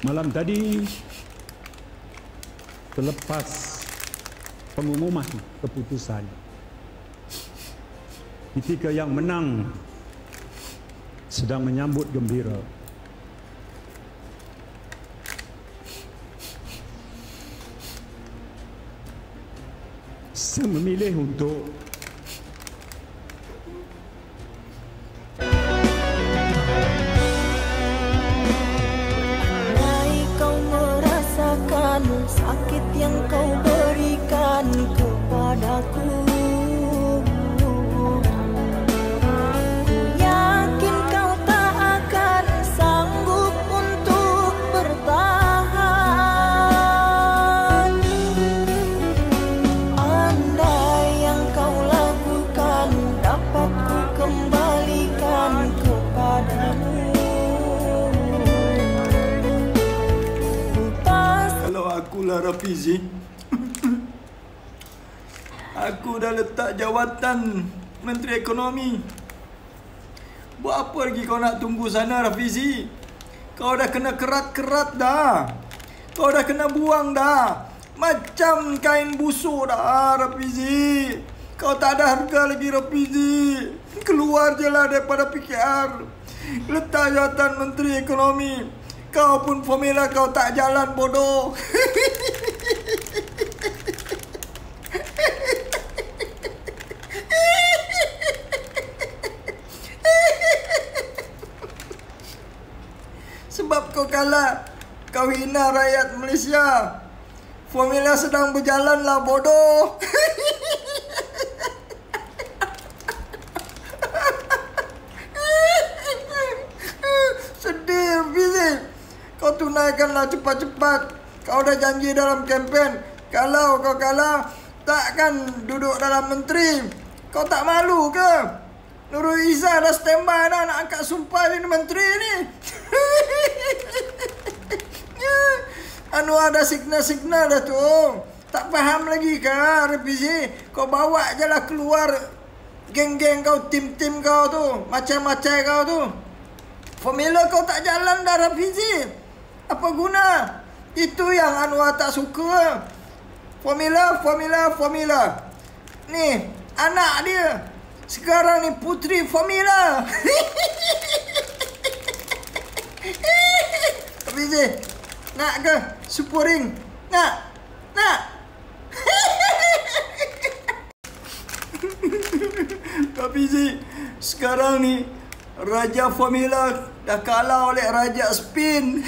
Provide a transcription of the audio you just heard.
Malam tadi, selepas pengumuman keputusan, ketika yang menang sedang menyambut gembira, saya memilih untuk sakit yang kau berikan kepadaku. Ku yakin kau tak akan sanggup untuk bertahan. Andai yang kau lakukan dapat ku kembalikan kepadamu. Akulah Rafizi. Aku dah letak jawatan Menteri Ekonomi. Buat apa lagi kau nak tunggu sana, Rafizi? Kau dah kena kerat-kerat dah. Kau dah kena buang dah. Macam kain busuk dah, Rafizi. Kau tak ada harga lagi, Rafizi. Keluar je lah daripada PKR. Letak jawatan Menteri Ekonomi. Kau pun formula kau tak jalan, bodoh. Sebab kau kalah, kau hina rakyat Malaysia. Formula sedang berjalan lah, bodoh. Sedih, Fizi. Kau tunaikanlah cepat-cepat. Kau dah janji dalam kempen. Kalau kau kalah, takkan duduk dalam menteri. Kau tak malu ke? Nurul Izzah dah standby dah nak angkat sumpah jadi menteri ni. Anwar dah signal dah tu. Tak faham lagi ke, Rafizi? Kau bawa je lah keluar geng-geng kau, tim-tim kau tu. Macam-macam kau tu. Formula kau tak jalan dah, Rafizi. Apa guna? Itu yang Anwar tak suka. Formula. Ni, anak dia. Sekarang ni puteri formula. Rafizi, nak ke Super Ring? Nak? Rafizi, sekarang ni Raja Formula dah kalah oleh Raja Spin.